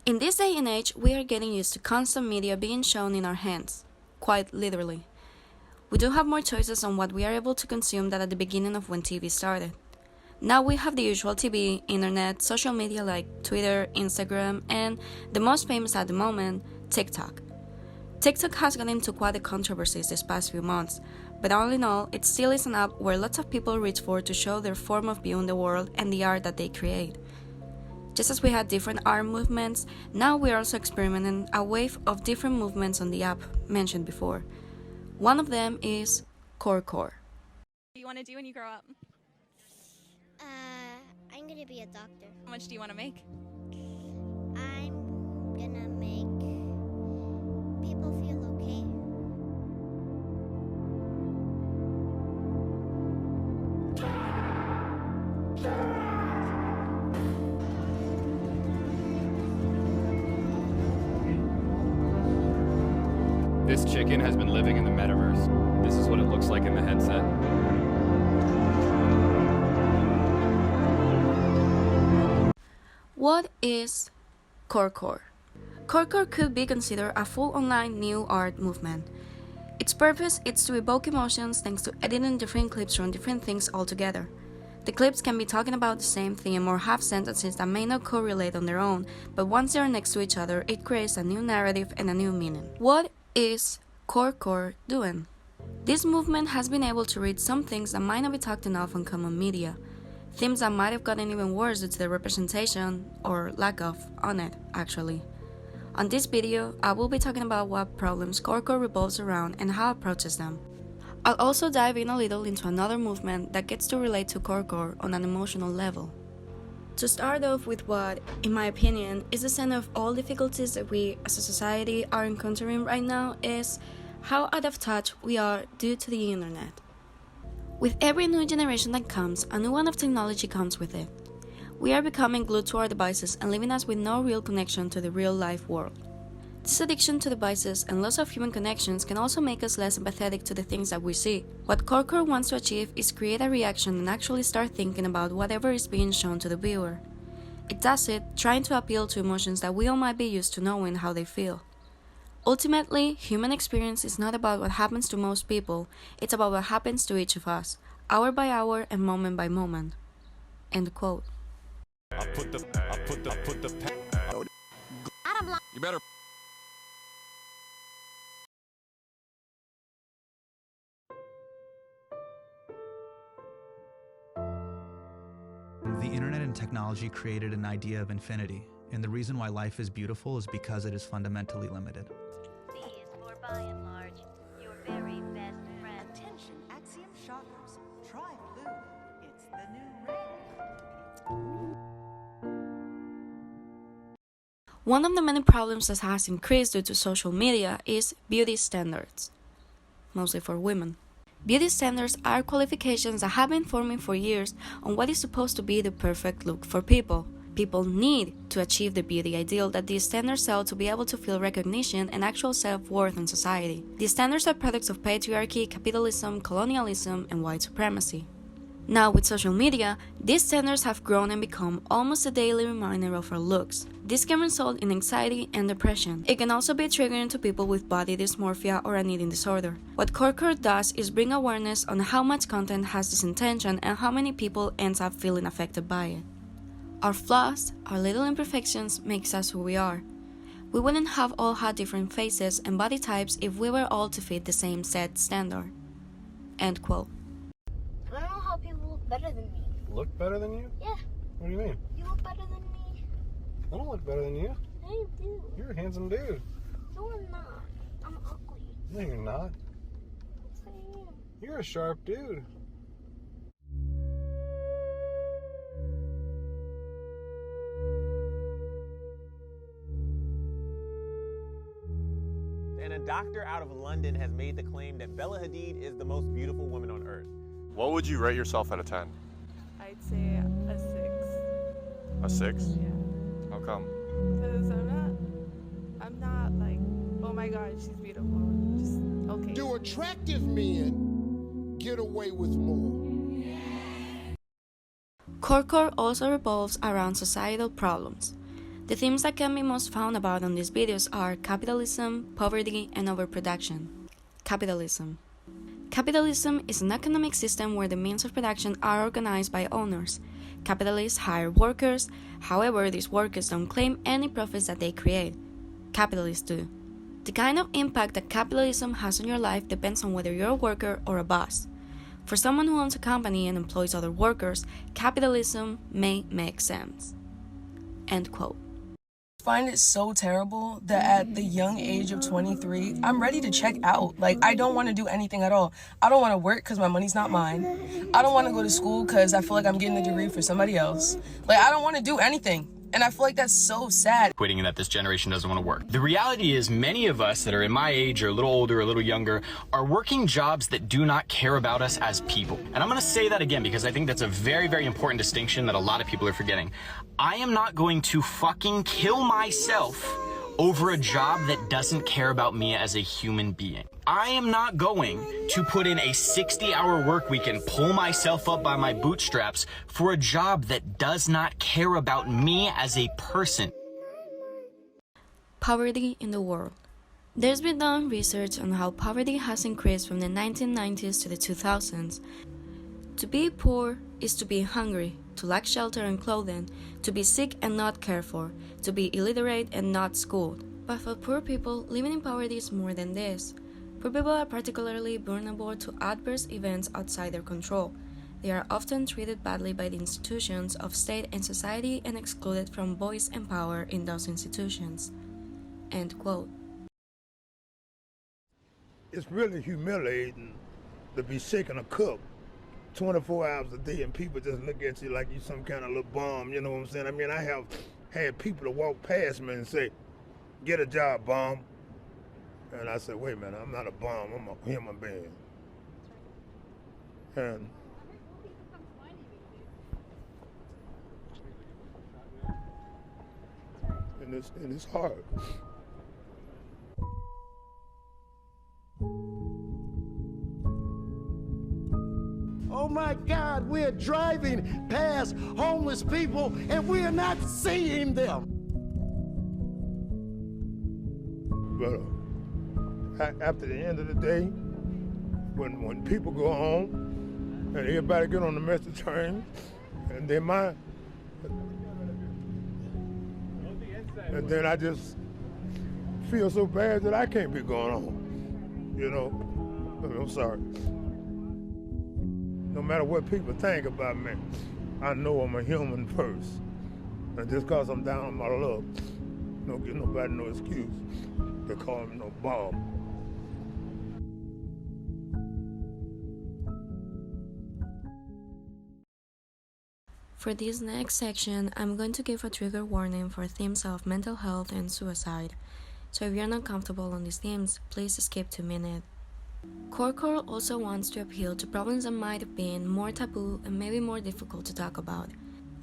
In this day and age, we are getting used to constant media being shown in our hands, quite literally. We do have more choices on what we are able to consume than at the beginning of when TV started. Now we have the usual TV, internet, social media like Twitter, Instagram, and the most famous at the moment, TikTok. TikTok has gotten into quite the controversies this past few months, but all in all, it still is an app where lots of people reach for to show their form of viewing the world and the art that they create. Just as we had different art movements, now we are also experimenting a wave of different movements on the app mentioned before. One of them is Corecore. What do you want to do when you grow up? I'm gonna be a doctor. How much do you want to make? I'm gonna make people feel okay. This chicken has been living in the metaverse. This is what it looks like in the headset. What is Corecore? Corecore could be considered a full online new art movement. Its purpose is to evoke emotions thanks to editing different clips from different things altogether. The clips can be talking about the same theme or have sentences that may not correlate on their own, but once they are next to each other, it creates a new narrative and a new meaning. What is Corecore doing? This movement has been able to read some things that might not be talked enough on common media. Themes that might have gotten even worse due to the representation, or lack of, on it, actually. On this video, I will be talking about what problems Corecore revolves around and how it approaches them. I'll also dive in a little into another movement that gets to relate to Corecore on an emotional level. To start off with what, in my opinion, is the center of all difficulties that we as a society are encountering right now is how out of touch we are due to the internet. With every new generation that comes, a new one of technology comes with it. We are becoming glued to our devices and leaving us with no real connection to the real-life world. This addiction to devices and loss of human connections can also make us less empathetic to the things that we see. What Corecore wants to achieve is create a reaction and actually start thinking about whatever is being shown to the viewer. It does it trying to appeal to emotions that we all might be used to knowing how they feel. Ultimately, human experience is not about what happens to most people, it's about what happens to each of us, hour by hour and moment by moment. End quote. You better. The internet and technology created an idea of infinity, and the reason why life is beautiful is because it is fundamentally limited. B is for by and large, your very best friend. Attention, Axiom shoppers. Try blue. It's the new red. One of the many problems that has increased due to social media is beauty standards, mostly for women. Beauty standards are qualifications that have been forming for years on what is supposed to be the perfect look for people. People need to achieve the beauty ideal that these standards sell to be able to feel recognition and actual self-worth in society. These standards are products of patriarchy, capitalism, colonialism, and white supremacy. Now, with social media, these standards have grown and become almost a daily reminder of our looks. This can result in anxiety and depression. It can also be triggering to people with body dysmorphia or an eating disorder. What Corecore does is bring awareness on how much content has this intention and how many people ends up feeling affected by it. Our flaws, our little imperfections, makes us who we are. We wouldn't have all had different faces and body types if we were all to fit the same set standard. End quote. I don't know how people look better than me. Look better than you? Yeah, What do you mean? you look better than me. I don't look better than you. I do. You're a handsome dude. No, I'm not. I'm ugly. No, you're not. Yes, I am. You're a sharp dude. And a doctor out of London has made the claim that Bella Hadid is the most beautiful woman on earth. What would you rate yourself out of 10? I'd say a 6. A 6? Yeah. How come? Because I'm not like, oh my god, she's beautiful. Just okay. Do attractive men get away with more? Corecore also revolves around societal problems. The themes that can be most found about on these videos are capitalism, poverty, and overproduction. Capitalism. Capitalism is an economic system where the means of production are organized by owners. Capitalists hire workers, however, these workers don't claim any profits that they create. Capitalists do. The kind of impact that capitalism has on your life depends on whether you're a worker or a boss. For someone who owns a company and employs other workers, capitalism may make sense. End quote. I find it so terrible that at the young age of 23, I'm ready to check out. Like, I don't want to do anything at all. I don't want to work because my money's not mine. I don't want to go to school because I feel like I'm getting a degree for somebody else. Like, I don't want to do anything. And I feel like that's so sad. Quitting and that this generation doesn't want to work. The reality is many of us that are in my age or a little older, a little younger, are working jobs that do not care about us as people. And I'm going to say that again because I think that's a very, very important distinction that a lot of people are forgetting. I am not going to fucking kill myself over a job that doesn't care about me as a human being. I am not going to put in a 60-hour work week and pull myself up by my bootstraps for a job that does not care about me as a person. Poverty in the world. There's been done research on how poverty has increased from the 1990s to the 2000s. To be poor is to be hungry, to lack shelter and clothing, to be sick and not cared for, to be illiterate and not schooled. But for poor people, living in poverty is more than this. Poor people are particularly vulnerable to adverse events outside their control. They are often treated badly by the institutions of state and society and excluded from voice and power in those institutions. End quote. It's really humiliating to be shaking a cup 24 hours a day and people just look at you like you some kind of little bum, you know what I'm saying? I mean, I have had people to walk past me and say, "Get a job, bum." And I said, wait a minute, I'm not a bum, I'm a human being. And it's hard. Oh my God, we're driving past homeless people and we're not seeing them. But after the end of the day, when people go home and everybody get on the message train, and then I just feel so bad that I can't be going home, you know? I mean, I'm sorry. No matter what people think about me, I know I'm a human first. And just because I'm down on my luck, don't give nobody no excuse to call me no bum. For this next section, I'm going to give a trigger warning for themes of mental health and suicide. So if you're not comfortable on these themes, please skip 2 minutes. Corecore also wants to appeal to problems that might have been more taboo and maybe more difficult to talk about.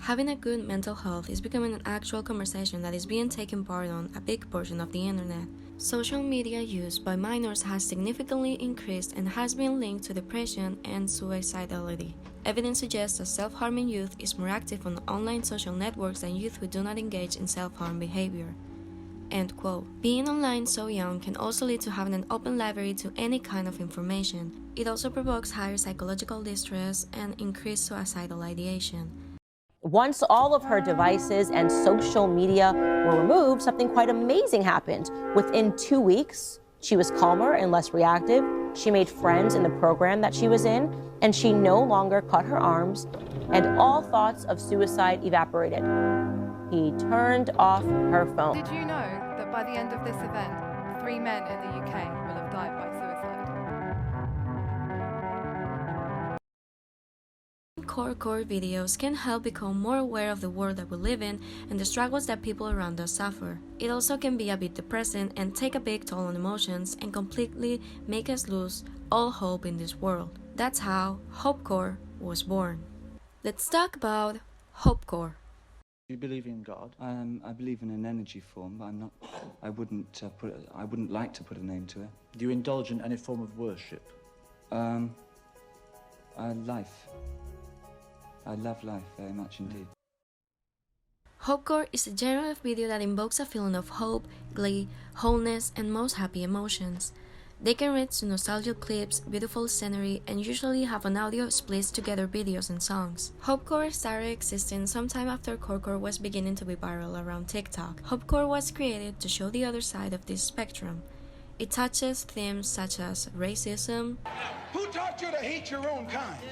Having a good mental health is becoming an actual conversation that is being taken part on a big portion of the internet. Social media use by minors has significantly increased and has been linked to depression and suicidality. Evidence suggests that self-harming youth is more active on online social networks than youth who do not engage in self-harm behavior. End quote. Being online so young can also lead to having an open library to any kind of information. It also provokes higher psychological distress and increased suicidal ideation. Once all of her devices and social media were removed, something quite amazing happened. Within 2 weeks, she was calmer and less reactive. She made friends in the program that she was in, and she no longer cut her arms, and all thoughts of suicide evaporated. He turned off her phone. Did you know that by the end of this event, 3 men in the UK will have died by suicide? Corecore videos can help become more aware of the world that we live in and the struggles that people around us suffer. It also can be a bit depressing and take a big toll on emotions and completely make us lose all hope in this world. That's how Hopecore was born. Let's talk about Hopecore. Do you believe in God? I believe in an energy form, but I wouldn't like to put a name to it. Do you indulge in any form of worship? Life. I love life very much indeed. Hopecore is a genre of video that invokes a feeling of hope, glee, wholeness, and most happy emotions. They can reach to nostalgic clips, beautiful scenery, and usually have an audio spliced together videos and songs. Hopecore started existing sometime after Corecore was beginning to be viral around TikTok. Hopecore was created to show the other side of this spectrum. It touches themes such as racism. Who taught you to hate your own kind?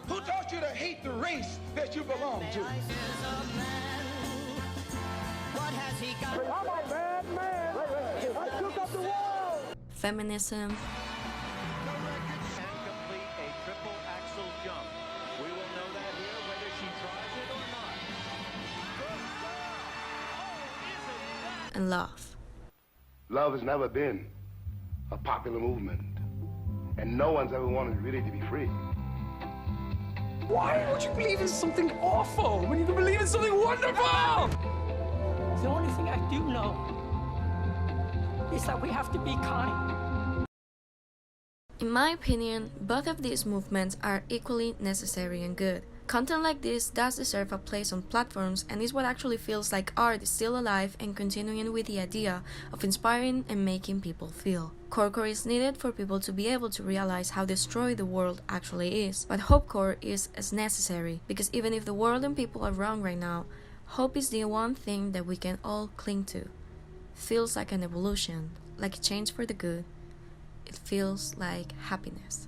Who taught you to hate the race that you belong to? I'm a bad man. I took up the world. Feminism. And complete a triple axel jump. We will know that here whether she tries it or not. And love. Love has never been a popular movement, and no one's ever wanted really to be free. Why would you believe in something awful when you can believe in something wonderful? The only thing I do know is that we have to be kind. In my opinion, both of these movements are equally necessary and good. Content like this does deserve a place on platforms, and is what actually feels like art is still alive and continuing with the idea of inspiring and making people feel. Corecore is needed for people to be able to realize how destroyed the world actually is, but Hopecore is as necessary, because even if the world and people are wrong right now, hope is the one thing that we can all cling to. Feels like an evolution, like a change for the good. It feels like happiness.